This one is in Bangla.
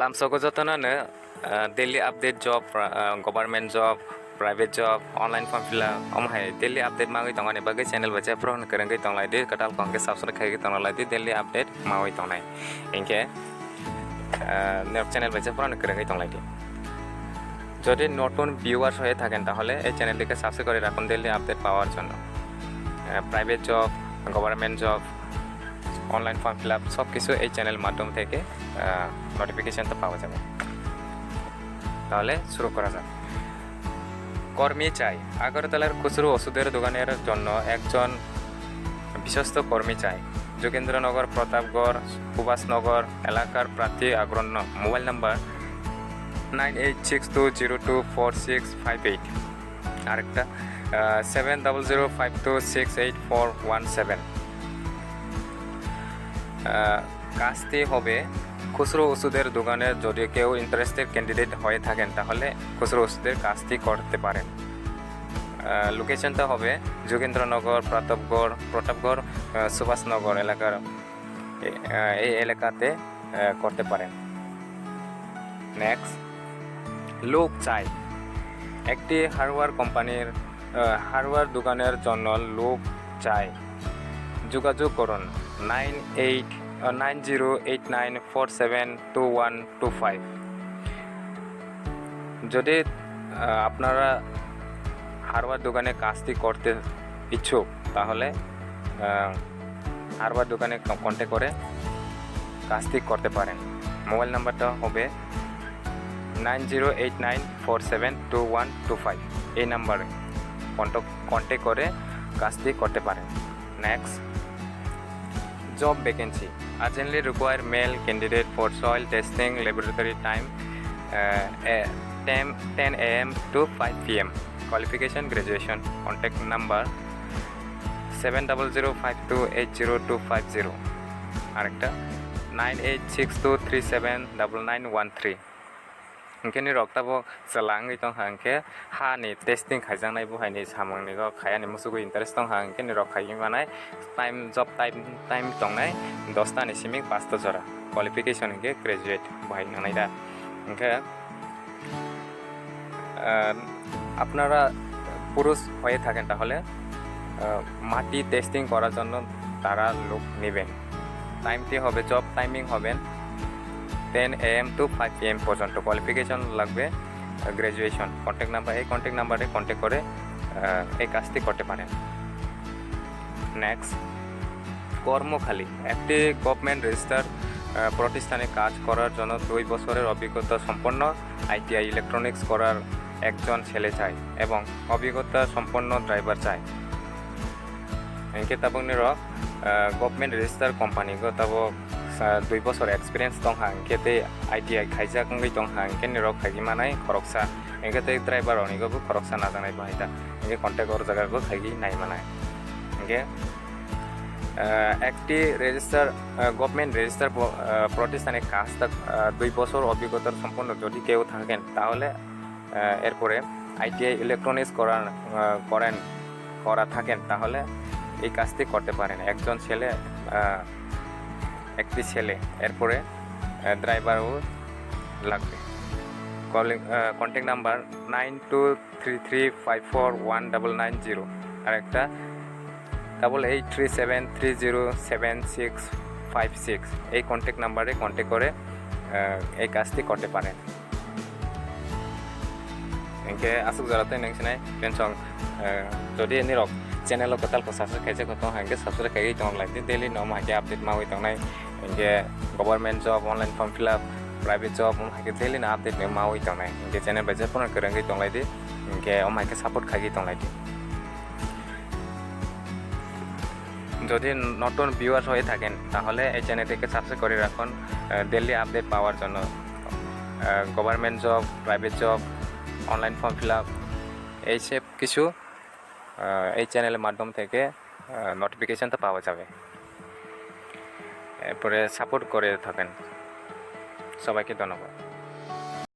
लामसोको जतनानो डेली अपडेट जब गभर्नमेंट जब प्राइवेट जब ऑनलाइन फॉर्म फिलअप अमहाय डेली अपडेट मागै तंगानि बागै चैनल बचे प्रो करंगै तंगलायदि कटाल कंके सब्सक्राइब खागै तंगलायदि डेली अपडेट मावै तंगनाय इनके नेप चैनल बचे प्रो करंगै तंगलायदि যদি নতুন ভিউয়ার্স হয়ে থাকেন তাহলে এই চ্যানেলটিকে সাবস্ক্রাইব করে রাখুন ডেইলি আপডেট পাওয়ার জন্য private job government job online form fill up সব কিছু এই চ্যানেল মাধ্যম থেকে নোটিফিকেশনটা পাওয়া যাবে তাহলে শুরু করা যাক কর্মী চাই আগরতলার খুচরো ওষুধের দোকানের জন্য একজন বিশ্বস্ত কর্মী চাই যোগেন্দ্রনগর প্রতাপগড় সুভাষনগর এলাকার প্রার্থী আগ্রহী মোবাইল নাম্বার 9862024658 আরেকটা 7005268417 কাজটি হবে খুচরো ওষুধের দোকানে যদি কেউ ইন্টারেস্টেড ক্যান্ডিডেট হয়ে থাকেন তাহলে খুচরো ওষুধের কাজটি করতে পারেন লোকেশনটা হবে যোগেন্দ্রনগর প্রতাপগড় সুভাষনগর এলাকার এই এলাকাতে করতে পারেন নেক্সট লোক চাই একটি হার্ডওয়্যার কোম্পানির হার্ডওয়্যার দোকানের জন্য লোক চাই যোগাযোগ করুন 9089472125 যদি আপনারা হার্ডওয়্যার দোকানে কাজটি করতে ইচ্ছুক তাহলে হার্ডওয়্যার দোকানে কন্ট্যাক্ট করে কাজটি করতে পারেন মোবাইল নাম্বারটা হবে 9089472125 এই নাম্বারে কন্ট্যাক্ট করে কাজটি করতে পারেন next job vacancy urgently require male candidate for soil testing laboratory time 10 a.m. to 5 p.m. qualification graduation contact number 7005280250 আরেকটা 9862379913 इनके निरक तबो चलांगै दं हांखे हानि टेस्टिं खायजांनाय बुहायनि सामंनिगो खायानि मुसुगु इन्टारेस्ट दं हांखे निरक खायि मानाय टाइम जब टाइम दंनाय 10 तानि सिमिं 5 जरा क्वालिफिकेशन के ग्रेजुएट बुहाय नानाय दा इनके আপনারা পুরুষ হয়ে থাকেন তাহলে মাটি টেস্টিং করার জন্য তারা লোক নেবেন টাইমটি হবে জব টাইমিং হবে 10 a.m. to 5 p.m. পর্যন্ত কোয়ালিফিকেশন লাগবে গ্র্যাজুয়েশন কন্ট্যাক্ট নাম্বার এই কন্ট্যাক্ট নাম্বারে কন্ট্যাক্ট করে এই কাজটি করতে পারেন নেক্সট কর্মখালি একটি গভর্নমেন্ট রেজিস্টার প্রতিষ্ঠানে কাজ করার জন্য 2 বছরের অভিজ্ঞতা সম্পন্ন আইটিআই ইলেকট্রনিক্স করার একজন ছেলে চাই এবং অভিজ্ঞতা সম্পন্ন ড্রাইভার চাই এনকে তাবং নিরক গভর্নমেন্ট রেজিস্টার কোম্পানি গো তাবো 2 বছর এক্সপিরিয়েন্স দं हांखेते आईटीआई खाइजाक ngै दं हांखे निरक खाइगि मानाय खरकसा एंगेते ड्राइवर अनिगोबो खरकसा नाजानाय बाहायदा एंगे कन्टेक्ट और जागागो खाइगि नाय मानाय एंगे একটি রেজিস্টার গভর্নমেন্ট রেজিস্টার প্রতিষ্ঠানে কাজ 2 বছর অভিজ্ঞতা সম্পন্ন যদি কেউ থাকেন তাহলে এরপরে আইটিআই ইলেকট্রনিক্স করা থাকেন তাহলে এই কাজটি করতে পারেন একজন ছেলে একটি ছেলে এরপরে ড্রাইভারও লাগবে কন্ট্যাক্ট নাম্বার 9233541990 আর একটা 8837307656 এই কন্ট্যাক্ট নাম্বারে কন্ট্যাক্ট করে এই কাজটি করতে পারেন এনকে আসুক জরাতে নংসিনাই টেনশন যদি নিরক channel ko tal ko subscribe kaise ko tong hangke subscribe kai tong like daily no ma ke update ma wi tong nai inge government job online form fill up private job hangke daily na update ma wi tong nai inge channel baje pon kerang tong lai di inge om hangke support kai tong lai di যদি নতুন ভিউয়ার্স হয়ে থাকেন তাহলে এই চ্যানেলটিকে সাবস্ক্রাইব করে রাখুন ডেইলি আপডেট পাওয়ার জন্য government job private job online form fill up এই সব কিছু এই চ্যানেলের মাধ্যম থেকে নোটিফিকেশনটা পাওয়া যাবে এরপরে সাপোর্ট করে থাকেন সবাইকে ধন্যবাদ